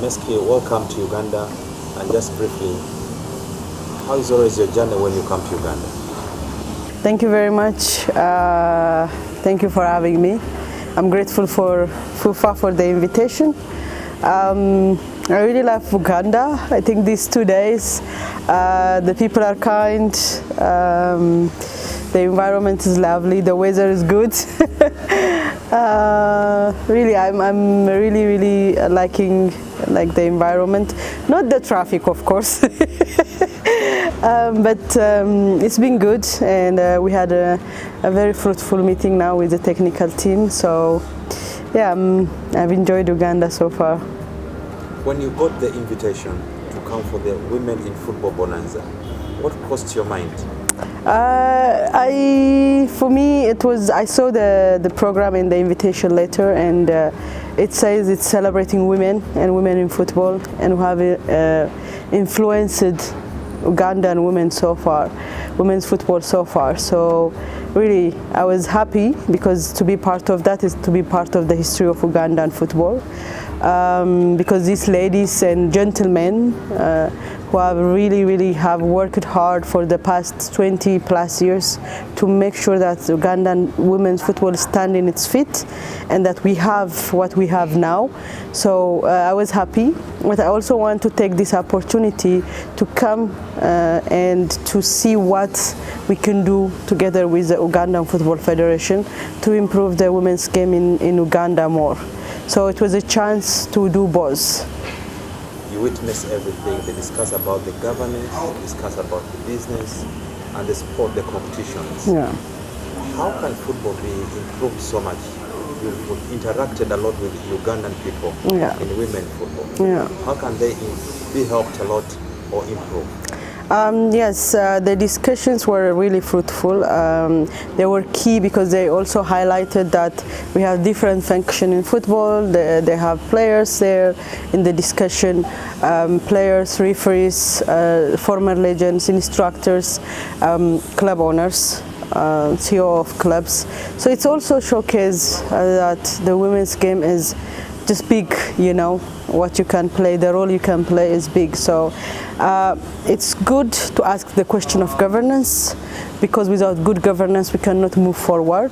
Meski, welcome to Uganda, and just briefly, how is always your journey when you come to Uganda? Thank you very much. Thank you for having me. I'm grateful for FUFA for the invitation. I really love Uganda. I think these 2 days, the people are kind, the environment is lovely, the weather is good. Really, I'm really liking the environment. Not the traffic, of course, but it's been good, and we had a very fruitful meeting now with the technical team. So, yeah, I've enjoyed Uganda so far. When you got the invitation to come for the Women in Football Bonanza, what crossed your mind? For me, it was, I saw the program in the invitation letter, and it says it's celebrating women and women in football, and who have influenced Ugandan women so far, women's football so far. So really, I was happy, because to be part of that is to be part of the history of Ugandan football. Because these ladies and gentlemen who have really have worked hard for the past 20 plus years to make sure that Ugandan women's football stand in its feet, and that we have what we have now. So I was happy, but I also want to take this opportunity to come and to see what we can do together with the Ugandan Football Federation to improve the women's game in Uganda more. So it was a chance to do both. You witness everything. They discuss about the governance, they discuss about the business, and the sport, the competitions. Yeah. How can football be improved so much? You've interacted a lot with Ugandan people in women football. Yeah. How can they be helped a lot or improve? Yes, the discussions were really fruitful. They were key because they also highlighted that we have different functions in football. They have players there in the discussion, players, referees, former legends, instructors, club owners, CEO of clubs. So it's also showcased that the women's game is just big, you know, what you can play, the role you can play is big. So it's good to ask the question of governance, because without good governance we cannot move forward.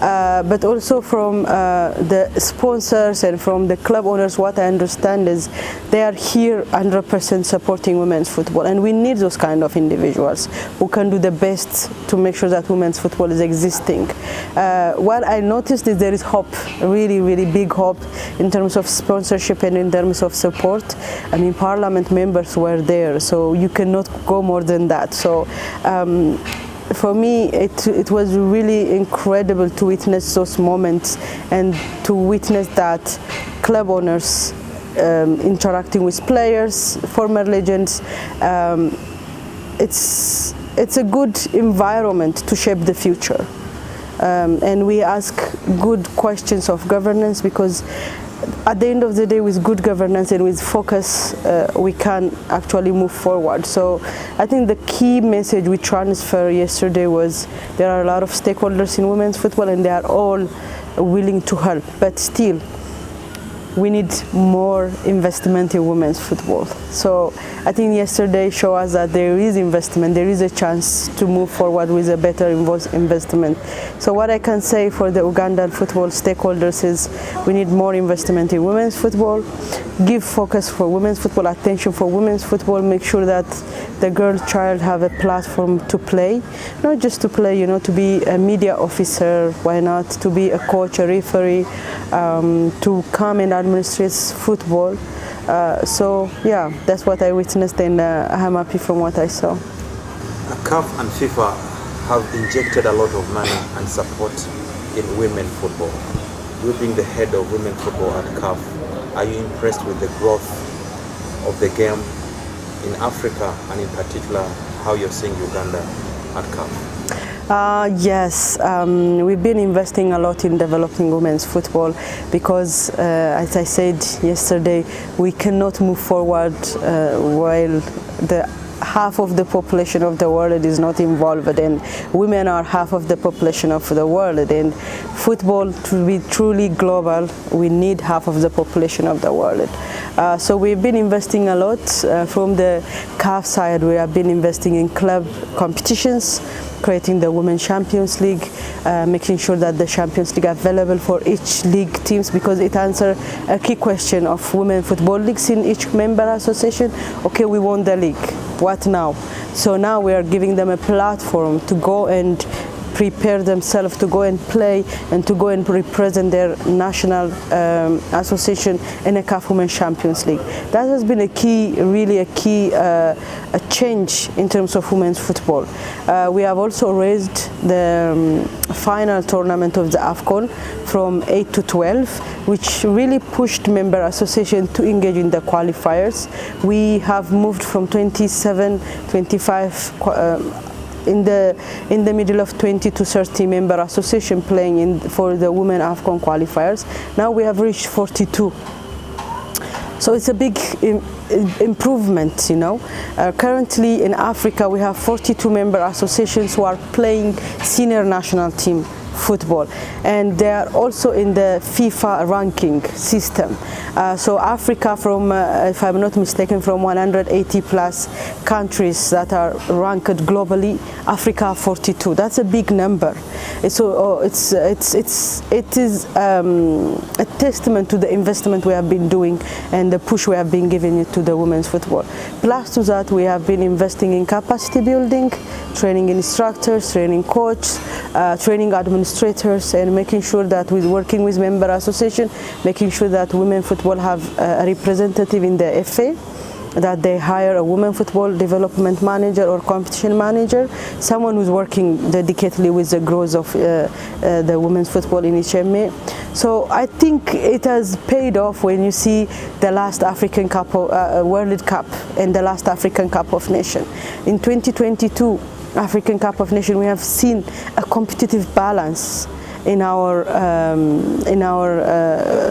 But also from the sponsors and from the club owners, what I understand is they are here 100% supporting women's football, and we need those kind of individuals who can do the best to make sure that women's football is existing. What I noticed is there is hope, really big hope in terms of sponsorship and in terms of support. I mean, parliament members were there, so you cannot go more than that. So for me, it was really incredible to witness those moments and to witness that club owners interacting with players, former legends. It's a good environment to shape the future. And we ask good questions of governance, because at the end of the day, with good governance and with focus, we can actually move forward. So I think the key message we transferred yesterday was there are a lot of stakeholders in women's football, and they are all willing to help, but still we need more investment in women's football. So I think yesterday showed us that there is investment, there is a chance to move forward with a better investment. So what I can say for the Ugandan football stakeholders is we need more investment in women's football, give focus for women's football, attention for women's football, make sure that the girl child have a platform to play, not just to play, you know, to be a media officer, why not, to be a coach, a referee, to come and administrate football. So yeah, that's what I witnessed, and I'm happy from what I saw. CAF and FIFA have injected a lot of money and support in women football. You being the head of women football at CAF, are you impressed with the growth of the game in Africa, and in particular how you're seeing Uganda at CAF? Yes, we've been investing a lot in developing women's football, because as I said yesterday, we cannot move forward while the half of the population of the world is not involved, and women are half of the population of the world. And football, to be truly global, we need half of the population of the world. So we've been investing a lot. From the CAF side, we have been investing in club competitions, creating the Women's Champions League, making sure that the Champions League are available for each league teams, because it answers a key question of women football leagues in each member association. Okay, we won the league, what now? So now we are giving them a platform to go and prepare themselves to go and play and to go and represent their national association in a CAF Women's Champions League. That has been a key, really a key a change in terms of women's football. We have also raised the final tournament of the AFCON from 8 to 12, which really pushed member association to engage in the qualifiers. We have moved from 27, 25 in the middle of 20 to 30 member association playing for the women AFCON qualifiers. Now we have reached 42. So it's a big improvement, you know. Currently in Africa we have 42 member associations who are playing senior national team football, and they are also in the FIFA ranking system. So Africa, from if I'm not mistaken, from 180 plus countries that are ranked globally, Africa 42. That's a big number. So it is a testament to the investment we have been doing and the push we have been giving to the women's football. Plus to that, we have been investing in capacity building, training instructors, training coaches, training administrators, and making sure that we're working with member association, making sure that women football have a representative in the FA, that they hire a women football development manager or competition manager, someone who's working dedicatedly with the growth of the women's football in HMA. So I think it has paid off when you see the last African Cup, World Cup, and the last African Cup of Nations. In 2022, African Cup of Nations, we have seen a competitive balance in our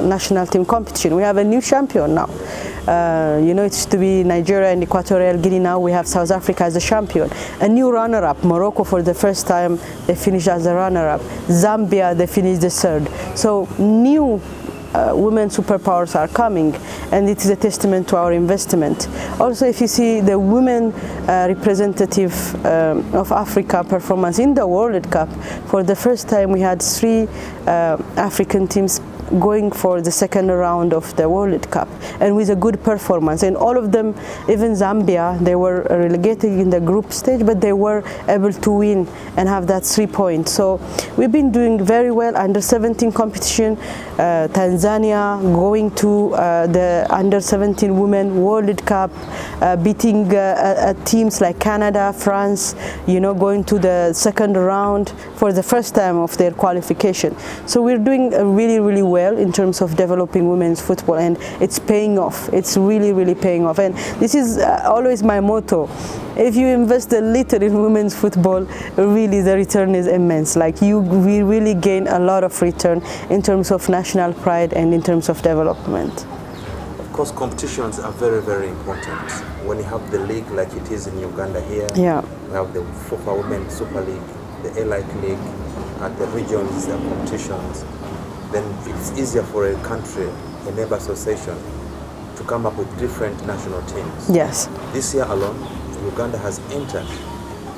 national team competition. We have a new champion now. You know, it used to be Nigeria and Equatorial Guinea. Now we have South Africa as a champion. A new runner-up, Morocco, for the first time they finished as a runner-up. Zambia, they finished the third. So new women superpowers are coming, and it is a testament to our investment. Also, if you see the women representative of Africa performance in the World Cup, for the first time we had 3 African teams going for the second round of the World Cup, and with a good performance. And all of them, even Zambia, they were relegated in the group stage, but they were able to win and have that 3 points. So we've been doing very well. Under 17 competition, Tanzania going to the under 17 women World Cup, beating teams like Canada, France, you know, going to the second round for the first time of their qualification. So we're doing really, really well in terms of developing women's football, and it's paying off. It's really, really paying off. And this is always my motto. If you invest a little in women's football, really the return is immense. Like we really gain a lot of return in terms of national pride and in terms of development. Of course, competitions are very, very important. When you have the league like it is in Uganda here, yeah, we have the FIFA Women Super League, the Elite League, and the regions competitions. Then it's easier for a country, a member association, to come up with different national teams. Yes. This year alone, Uganda has entered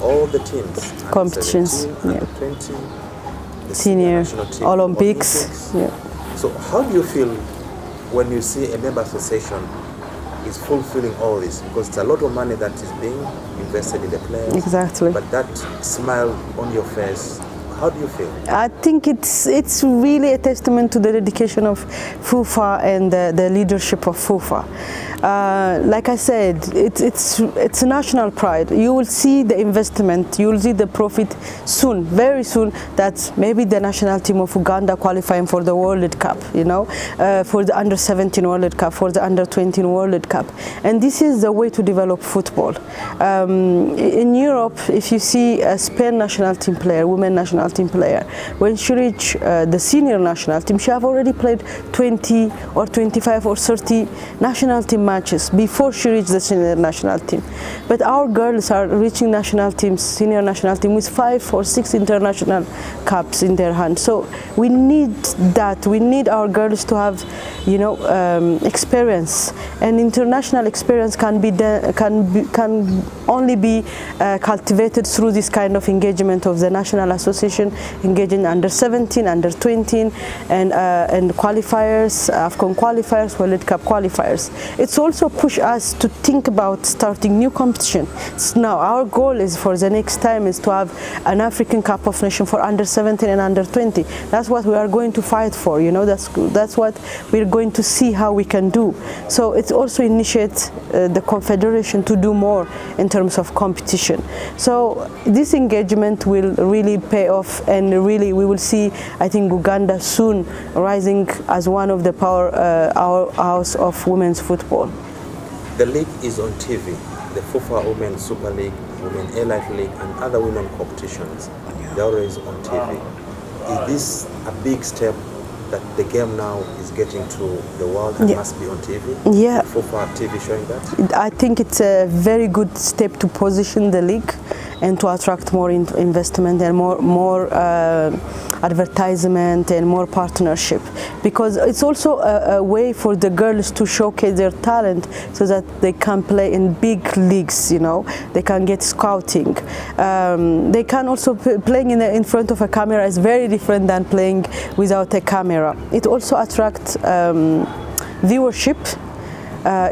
all the teams. Competitions, under 20, the senior national team, Olympics. Yeah. So how do you feel when you see a member association is fulfilling all this? Because it's a lot of money that is being invested in the players. Exactly. But that smile on your face, how do you feel? I think it's really a testament to the dedication of FIFA and the leadership of FIFA. Like I said, it's a national pride. You will see the investment, you will see the profit soon, very soon, that maybe the national team of Uganda qualifying for the World Cup, you know, for the under 17 World Cup, for the under 20 World Cup. And this is the way to develop football. In Europe, if you see a Spain national team player, women national national team player. When she reached the senior national team, she have already played 20 or 25 or 30 national team matches before she reached the senior national team. But our girls are reaching national teams, senior national team, with 5 or 6 international caps in their hands. So we need that. We need our girls to have, you know, experience, and international experience can only be cultivated through this kind of engagement of the national association, engaging under 17, under 20, and qualifiers, AFCON qualifiers, World Cup qualifiers. It's also push us to think about starting new competition. Now our goal is for the next time is to have an African Cup of Nations for under 17 and under 20. That's what we are going to fight for. You know, that's what we're going to see how we can do. So it also initiates the Confederation to do more in terms of competition. So this engagement will really pay off, and really we will see, I think, Uganda soon rising as one of the powerhouse of women's football. The league is on TV. The FIFA Women's Super League, Women Elite League, and other women competitions, they're always on TV. Is this a big step that the game now is getting to the world and must be on TV? Yeah. FIFA TV showing that? I think it's a very good step to position the league and to attract more investment and more advertisement and more partnership, because it's also a way for the girls to showcase their talent so that they can play in big leagues. You know, they can get scouting. They can also playing in front of a camera is very different than playing without a camera. It also attracts viewership.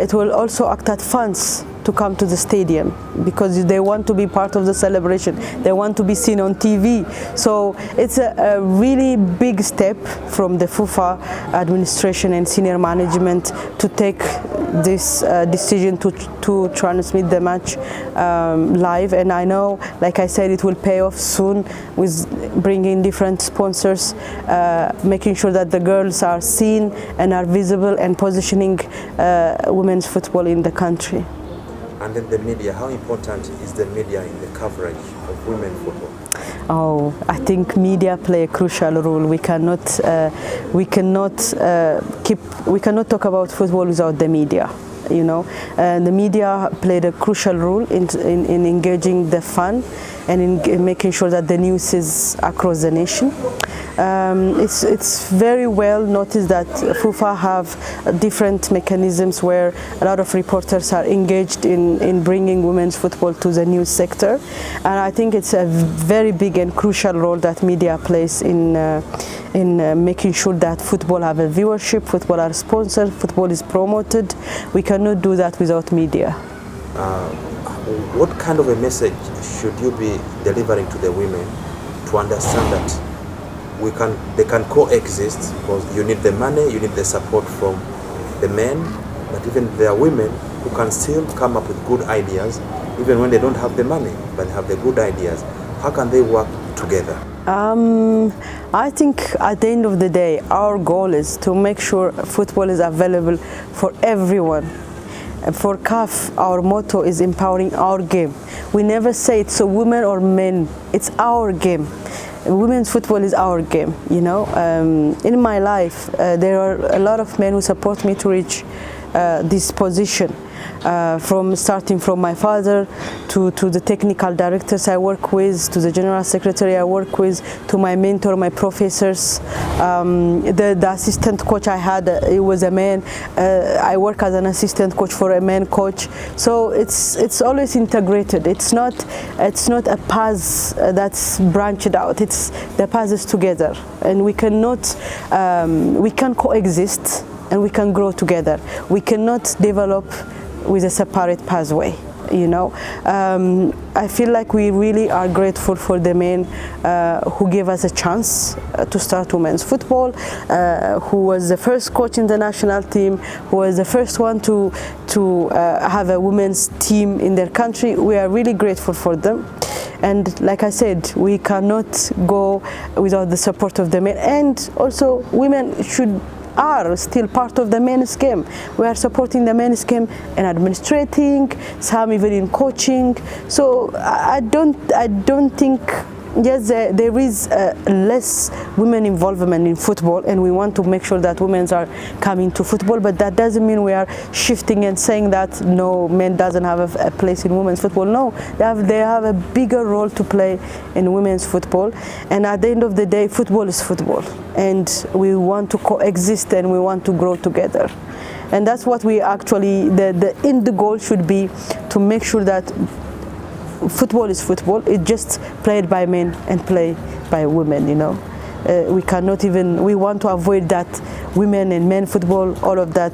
It will also attract fans to come to the stadium because they want to be part of the celebration. They want to be seen on TV. So it's a really big step from the FIFA administration and senior management to take this decision to transmit the match live. And I know, like I said, it will pay off soon with bringing different sponsors, making sure that the girls are seen and are visible and positioning women's football in the country. And then the media, how important is the media in the coverage of women football? Oh, I think media play a crucial role. We cannot talk about football without the media. You know, the media played a crucial role in engaging the fan and in making sure that the news is across the nation. It's very well noticed that FIFA have different mechanisms where a lot of reporters are engaged in bringing women's football to the news sector, and I think it's a very big and crucial role that media plays in making sure that football have a viewership, football are sponsored, football is promoted. We cannot do that without media. What kind of a message should you be delivering to the women to understand that they can coexist, because you need the money, you need the support from the men, but even there are women who can still come up with good ideas even when they don't have the money, but have the good ideas. How can they work together? I think at the end of the day, our goal is to make sure football is available for everyone. For CAF, our motto is empowering our game. We never say it's a women or men, it's our game. Women's football is our game, you know. In my life, there are a lot of men who support me to reach this position. Starting from my father to the technical directors I work with, to the general secretary I work with, to my mentor, my professors, the assistant coach I had, it was a man. I work as an assistant coach for a man coach. So it's always integrated. It's not a path that's branched out. It's the paths together, and we can coexist and we can grow together. We cannot develop with a separate pathway, you know. I feel like we really are grateful for the men who gave us a chance to start women's football, who was the first coach in the national team, who was the first one to have a women's team in their country. We are really grateful for them. And like I said, we cannot go without the support of the men. And also, women are still part of the men's game. We are supporting the men's game in administrating, some even in coaching. So I don't think Yes, there is less women involvement in football, and we want to make sure that women are coming to football, but that doesn't mean we are shifting and saying that no, men doesn't have a place in women's football. No, they have a bigger role to play in women's football, and at the end of the day, football is football, and we want to coexist and we want to grow together. And that's what we actually, the end goal should be, to make sure that football is football. It's just played by men and played by women, you know. We cannot even, we want to avoid that women and men football, all of that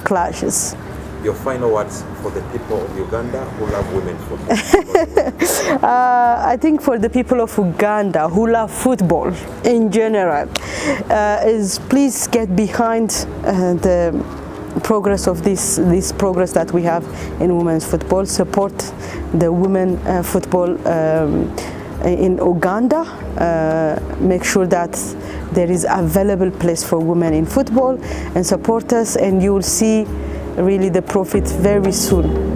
clashes. Your final words for the people of Uganda who love women football? I think for the people of Uganda who love football in general, is please get behind the progress of this progress that we have in women's football. Support the women football in Uganda. Make sure that there is available place for women in football, and support us, and you will see really the profit very soon.